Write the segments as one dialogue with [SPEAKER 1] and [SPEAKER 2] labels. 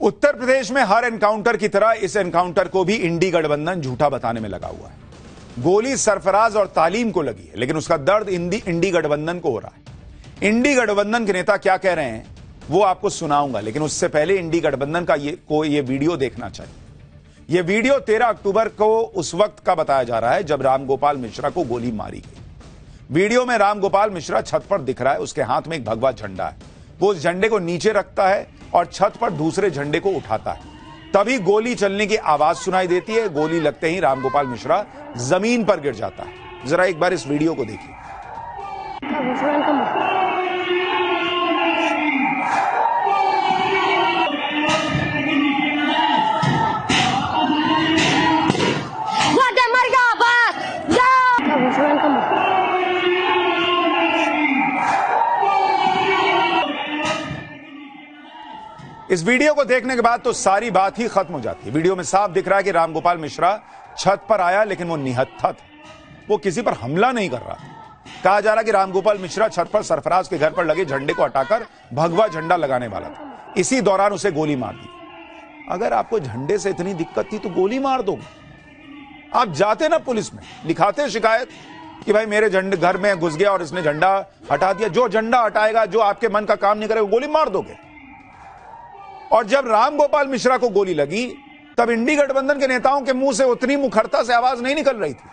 [SPEAKER 1] उत्तर प्रदेश में हर एनकाउंटर की तरह इस एनकाउंटर को भी इंडी गठबंधन झूठा बताने में लगा हुआ है। गोली सरफराज और तालीम को लगी है, लेकिन उसका दर्द इंडी गठबंधन को हो रहा है। इंडी गठबंधन के नेता क्या कह रहे हैं वो आपको सुनाऊंगा, लेकिन उससे पहले इंडी गठबंधन का ये वीडियो देखना चाहिए। यह वीडियो 13 अक्टूबर को उस वक्त का बताया जा रहा है जब रामगोपाल मिश्रा को गोली मारी गई। वीडियो में रामगोपाल मिश्रा छत पर दिख रहा है, उसके हाथ में एक भगवा झंडा है। वो उस झंडे को नीचे रखता है और छत पर दूसरे झंडे को उठाता है। तभी गोली चलने की आवाज सुनाई देती है। गोली लगते ही रामगोपाल मिश्रा जमीन पर गिर जाता है। जरा एक बार इस वीडियो को देखिए। इस वीडियो को देखने के बाद तो सारी बात ही खत्म हो जाती है। वीडियो में साफ दिख रहा है कि रामगोपाल मिश्रा छत पर आया, लेकिन वो निहत्था था, वो किसी पर हमला नहीं कर रहा था। कहा जा रहा कि रामगोपाल मिश्रा छत पर सरफराज के घर पर लगे झंडे को हटाकर भगवा झंडा लगाने वाला था। इसी दौरान उसे गोली मार दी। अगर आपको झंडे से इतनी दिक्कत थी तो गोली मार दोगे। आप जाते ना पुलिस में, लिखाते शिकायत कि भाई मेरे झंडे घर में घुस गया और इसने झंडा हटा दिया। जो झंडा हटाएगा, जो आपके मन का काम नहीं करेगा, गोली मार दोगे। और जब रामगोपाल मिश्रा को गोली लगी तब इंडी गठबंधन के नेताओं के मुंह से उतनी मुखरता से आवाज नहीं निकल रही थी,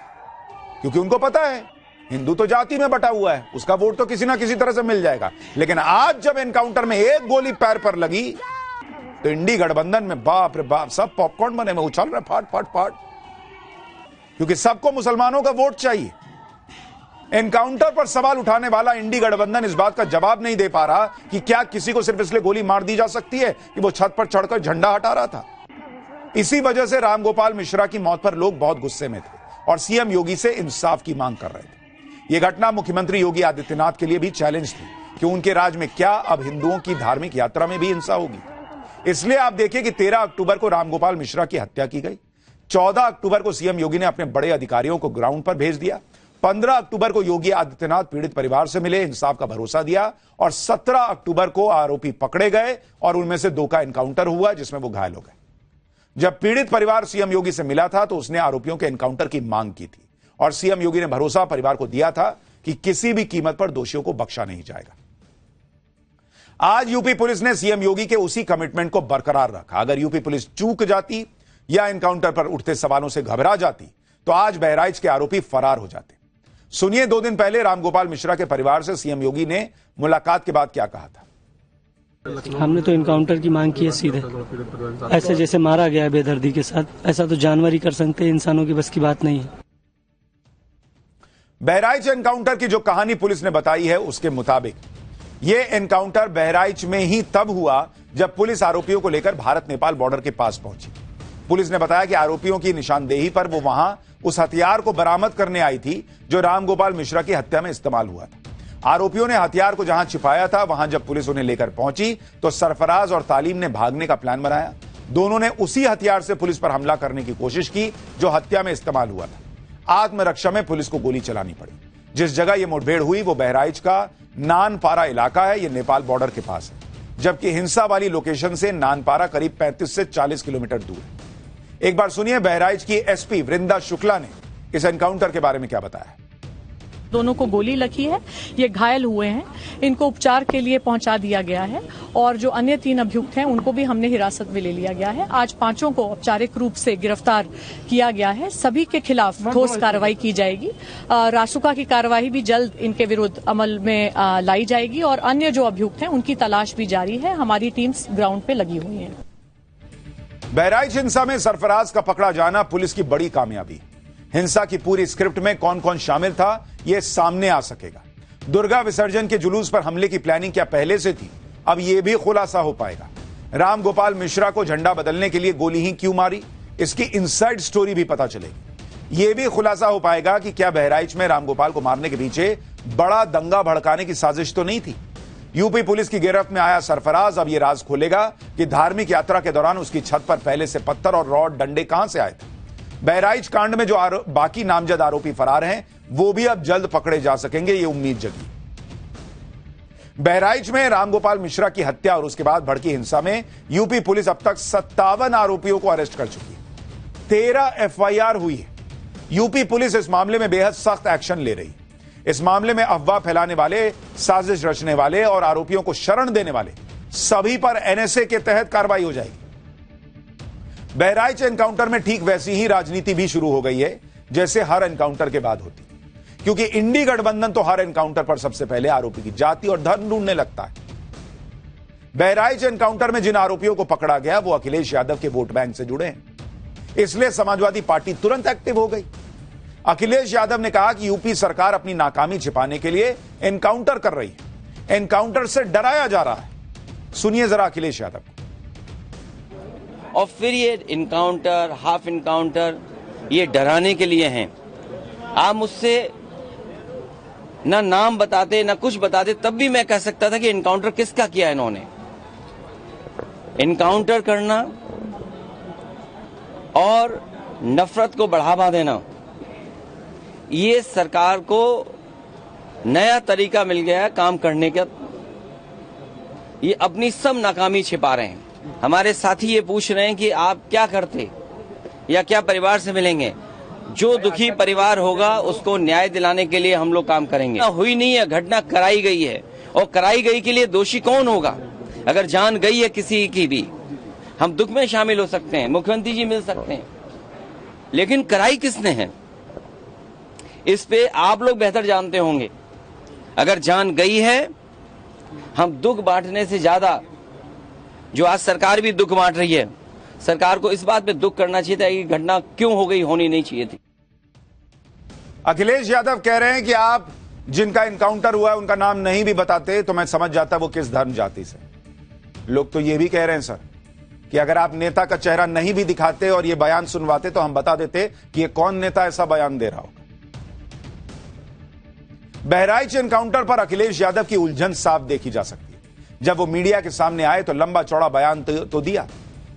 [SPEAKER 1] क्योंकि उनको पता है हिंदू तो जाति में बटा हुआ है, उसका वोट तो किसी ना किसी तरह से मिल जाएगा। लेकिन आज जब एनकाउंटर में एक गोली पैर पर लगी तो इंडी गठबंधन में बाप रे बाप, सब पॉपकॉर्न बने में उछल रहे फाट फाट फाट, क्योंकि सबको मुसलमानों का वोट चाहिए। एनकाउंटर पर सवाल उठाने वाला इंडी गठबंधन इस बात का जवाब नहीं दे पा रहा कि क्या किसी को सिर्फ इसलिए गोली मार दी जा सकती है कि वो छत पर चढ़कर झंडा हटा रहा था। इसी वजह से रामगोपाल मिश्रा की मौत पर लोग बहुत गुस्से में थे और सीएम योगी से इंसाफ की मांग कर रहे थे। यह घटना मुख्यमंत्री योगी आदित्यनाथ के लिए भी चैलेंज थी कि उनके राज्य में क्या अब हिंदुओं की धार्मिक यात्रा में भी हिंसा होगी। इसलिए आप देखिए कि 13 अक्टूबर को रामगोपाल मिश्रा की हत्या की गई। 14 अक्टूबर को सीएम योगी ने अपने बड़े अधिकारियों को ग्राउंड पर भेज दिया। 15 अक्टूबर को योगी आदित्यनाथ पीड़ित परिवार से मिले, इंसाफ का भरोसा दिया और 17 अक्टूबर को आरोपी पकड़े गए और उनमें से 2 का एनकाउंटर हुआ जिसमें वो घायल हो गए। जब पीड़ित परिवार सीएम योगी से मिला था तो उसने आरोपियों के एनकाउंटर की मांग की थी और सीएम योगी ने भरोसा परिवार को दिया था कि किसी भी कीमत पर दोषियों को बख्शा नहीं जाएगा। आज यूपी पुलिस ने सीएम योगी के उसी कमिटमेंट को बरकरार रखा। अगर यूपी पुलिस चूक जाती या एनकाउंटर पर उठते सवालों से घबरा जाती तो आज बहराइच के आरोपी फरार हो जाते। सुनिए 2 दिन पहले रामगोपाल मिश्रा के परिवार से सीएम योगी ने मुलाकात के बाद क्या कहा था।
[SPEAKER 2] हमने तो इनकाउंटर की मांग की है सीधे, ऐसे जैसे मारा गया है बेदर्दी के साथ, ऐसा तो जानवर ही कर सकते हैं, इंसानों की बस की बात नहीं है।
[SPEAKER 1] बहराइच एनकाउंटर की जो कहानी पुलिस ने बताई है उसके मुताबिक यह एनकाउंटर बहराइच में ही तब हुआ जब पुलिस आरोपियों को लेकर भारत नेपाल बॉर्डर के पास पहुंची। पुलिस ने बताया कि आरोपियों की निशानदेही पर वो वहां उस हथियार को बरामद करने आई थी जो रामगोपाल मिश्रा की हत्या में इस्तेमाल हुआ था। आरोपियों ने हथियार को जहां छिपाया था वहां जब पुलिस उन्हें लेकर पहुंची तो सरफराज और तालीम ने भागने का प्लान बनाया। दोनों ने उसी हथियार से पुलिस पर हमला करने की कोशिश की जो हत्या में इस्तेमाल हुआ था। आत्मरक्षा में पुलिस को गोली चलानी पड़ी। जिस जगह यह मुठभेड़ हुई वो बहराइच का नानपारा इलाका है। यह नेपाल बॉर्डर के पास है, जबकि हिंसा वाली लोकेशन से नानपारा करीब 35 से 40 किलोमीटर दूर है। एक बार सुनिए बहराइच की एसपी वृंदा शुक्ला ने इस एनकाउंटर के बारे में क्या बताया।
[SPEAKER 3] दोनों को गोली लगी है, ये घायल हुए हैं, इनको उपचार के लिए पहुंचा दिया गया है और जो अन्य 3 अभियुक्त हैं उनको भी हमने हिरासत में ले लिया गया है। आज 5 को औपचारिक रूप से गिरफ्तार किया गया है। सभी के खिलाफ ठोस कार्रवाई की जाएगी। रासुका की कार्रवाई भी जल्द इनके विरुद्ध अमल में लाई जाएगी और अन्य जो अभियुक्त हैं उनकी तलाश भी जारी है। हमारी टीम्स ग्राउंड पे लगी हुई है।
[SPEAKER 1] बहराइच हिंसा में सरफराज का पकड़ा जाना पुलिस की बड़ी कामयाबी। हिंसा की पूरी स्क्रिप्ट में कौन कौन शामिल था यह सामने आ सकेगा। दुर्गा विसर्जन के जुलूस पर हमले की प्लानिंग क्या पहले से थी, अब यह भी खुलासा हो पाएगा। रामगोपाल मिश्रा को झंडा बदलने के लिए गोली ही क्यों मारी, इसकी इनसाइड स्टोरी भी पता चलेगी। यह भी खुलासा हो पाएगा कि क्या बहराइच में रामगोपाल को मारने के पीछे बड़ा दंगा भड़काने की साजिश तो नहीं थी। यूपी पुलिस की गिरफ्त में आया सरफराज अब यह राज खोलेगा कि धार्मिक यात्रा के दौरान उसकी छत पर पहले से पत्थर और रॉड डंडे कहां से आए थे। बहराइच कांड में जो बाकी नामजद आरोपी फरार हैं वो भी अब जल्द पकड़े जा सकेंगे, ये उम्मीद जगी। बहराइच में रामगोपाल मिश्रा की हत्या और उसके बाद भड़की हिंसा में यूपी पुलिस अब तक 57 आरोपियों को अरेस्ट कर चुकी है। 13 एफआईआर हुई है। यूपी पुलिस इस मामले में बेहद सख्त एक्शन ले रही है। इस मामले में अफवाह फैलाने वाले, साजिश रचने वाले और आरोपियों को शरण देने वाले सभी पर एनएसए के तहत कार्रवाई हो जाएगी। बहराइच एनकाउंटर में ठीक वैसी ही राजनीति भी शुरू हो गई है जैसे हर एनकाउंटर के बाद होती, क्योंकि इंडी गठबंधन तो हर एनकाउंटर पर सबसे पहले आरोपी की जाति और धर्म ढूंढने लगता है। बहराइच एनकाउंटर में जिन आरोपियों को पकड़ा गया वो अखिलेश यादव के वोट बैंक से जुड़े हैं, इसलिए समाजवादी पार्टी तुरंत एक्टिव हो गई। अखिलेश यादव ने कहा कि यूपी सरकार अपनी नाकामी छिपाने के लिए एनकाउंटर कर रही है, एनकाउंटर से डराया जा रहा है। सुनिए जरा अखिलेश यादव।
[SPEAKER 4] और फिर ये इनकाउंटर, हाफ इनकाउंटर ये डराने के लिए हैं। आप मुझसे ना नाम बताते ना कुछ बताते, तब भी मैं कह सकता था कि इनकाउंटर किसका किया इन्होंने। इनकाउंटर करना और नफरत को बढ़ावा देना, ये सरकार को नया तरीका मिल गया है काम करने का। ये अपनी सब नाकामी छिपा रहे हैं। हमारे साथी ये पूछ रहे हैं कि आप क्या करते या क्या परिवार से मिलेंगे। जो दुखी परिवार होगा उसको न्याय दिलाने के लिए हम लोग काम करेंगे। हुई नहीं है, घटना कराई गई है, और कराई गई के लिए दोषी कौन होगा। अगर जान गई है किसी की भी, हम दुख में शामिल हो सकते हैं, मुख्यमंत्री जी मिल सकते हैं, लेकिन कराई किसने है इस पे आप लोग बेहतर जानते होंगे। अगर जान गई है, हम दुख बांटने से ज्यादा, जो आज सरकार भी दुख बांट रही है, सरकार को इस बात पे दुख करना चाहिए था कि घटना क्यों हो गई, होनी नहीं चाहिए थी।
[SPEAKER 1] अखिलेश यादव कह रहे हैं कि आप जिनका इनकाउंटर हुआ है उनका नाम नहीं भी बताते तो मैं समझ जाता वो किस धर्म जाति से। लोग तो ये भी कह रहे हैं सर कि अगर आप नेता का चेहरा नहीं भी दिखाते और ये बयान सुनवाते तो हम बता देते कि ये कौन नेता ऐसा बयान दे रहा होगा। बहराइच एनकाउंटर पर अखिलेश यादव की उलझन साफ देखी जा सकती है। जब वो मीडिया के सामने आए तो लंबा चौड़ा बयान तो दिया,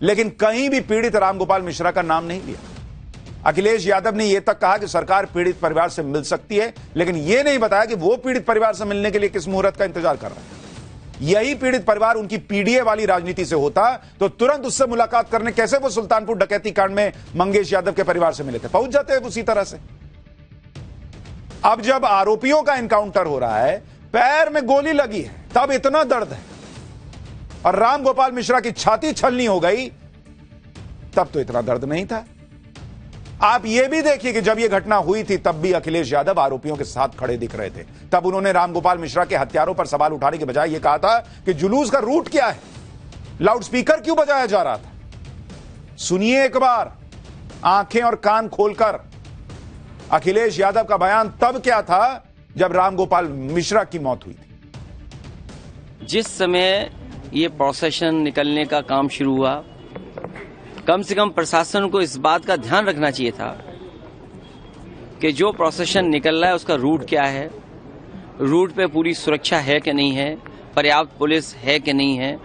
[SPEAKER 1] लेकिन कहीं भी पीड़ित रामगोपाल मिश्रा का नाम नहीं लिया। अखिलेश यादव ने यह तक कहा कि सरकार पीड़ित परिवार से मिल सकती है, लेकिन यह नहीं बताया कि वो पीड़ित परिवार से मिलने के लिए किस मुहूर्त का इंतजार कर रहा है। यही पीड़ित परिवार उनकी पीडीए वाली राजनीति से होता तो तुरंत उससे मुलाकात करने कैसे वो सुल्तानपुर डकैती कांड में मंगेश यादव के परिवार से मिले थे, पहुंच जाते हैं उसी तरह से। अब जब आरोपियों का एनकाउंटर हो रहा है, पैर में गोली लगी है, तब इतना दर्द है, और रामगोपाल मिश्रा की छाती छलनी हो गई, तब तो इतना दर्द नहीं था। आप यह भी देखिए कि जब यह घटना हुई थी तब भी अखिलेश यादव आरोपियों के साथ खड़े दिख रहे थे। तब उन्होंने रामगोपाल मिश्रा के हत्यारों पर सवाल उठाने के बजाय यह कहा था कि जुलूस का रूट क्या है, लाउडस्पीकर क्यों बजाया जा रहा था। सुनिए एक बार आंखें और कान खोलकर, अखिलेश यादव का बयान तब क्या था जब रामगोपाल मिश्रा की मौत हुई थी।
[SPEAKER 4] जिस समय ये प्रोसेशन निकलने का काम शुरू हुआ, कम से कम प्रशासन को इस बात का ध्यान रखना चाहिए था कि जो प्रोसेशन निकल रहा है उसका रूट क्या है, रूट पे पूरी सुरक्षा है कि नहीं है, पर्याप्त पुलिस है कि नहीं है,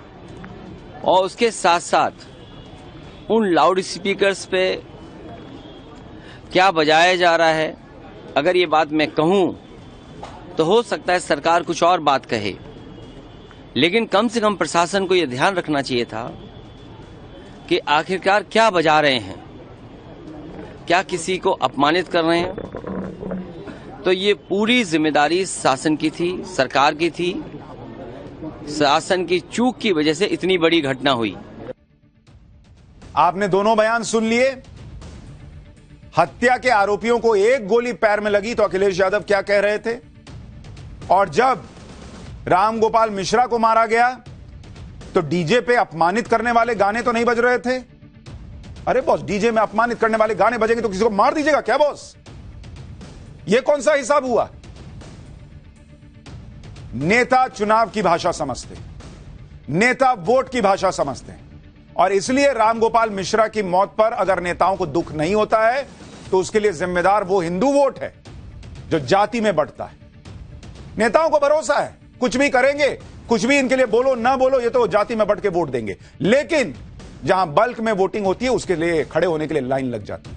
[SPEAKER 4] और उसके साथ साथ उन लाउड स्पीकर्स पे क्या बजाया जा रहा है। अगर ये बात मैं कहूं तो हो सकता है सरकार कुछ और बात कहे, लेकिन कम से कम प्रशासन को यह ध्यान रखना चाहिए था कि आखिरकार क्या बजा रहे हैं, क्या किसी को अपमानित कर रहे हैं। तो ये पूरी जिम्मेदारी शासन की थी, सरकार की थी। शासन की चूक की वजह से इतनी बड़ी घटना हुई।
[SPEAKER 1] आपने दोनों बयान सुन लिए। हत्या के आरोपियों को एक गोली पैर में लगी तो अखिलेश यादव क्या कह रहे थे, और जब रामगोपाल मिश्रा को मारा गया तो डीजे पे अपमानित करने वाले गाने तो नहीं बज रहे थे। अरे बॉस, डीजे में अपमानित करने वाले गाने बजेंगे तो किसी को मार दीजिएगा क्या बॉस? ये कौन सा हिसाब हुआ? नेता चुनाव की भाषा समझते, नेता वोट की भाषा समझते हैं, और इसलिए रामगोपाल मिश्रा की मौत पर अगर नेताओं को दुख नहीं होता है तो उसके लिए जिम्मेदार वो हिंदू वोट है जो जाति में बढ़ता है। नेताओं को भरोसा है कुछ भी करेंगे, कुछ भी इनके लिए बोलो ना बोलो, ये तो जाति में बढ़ के वोट देंगे, लेकिन जहां बल्क में वोटिंग होती है उसके लिए खड़े होने के लिए लाइन लग जाती है।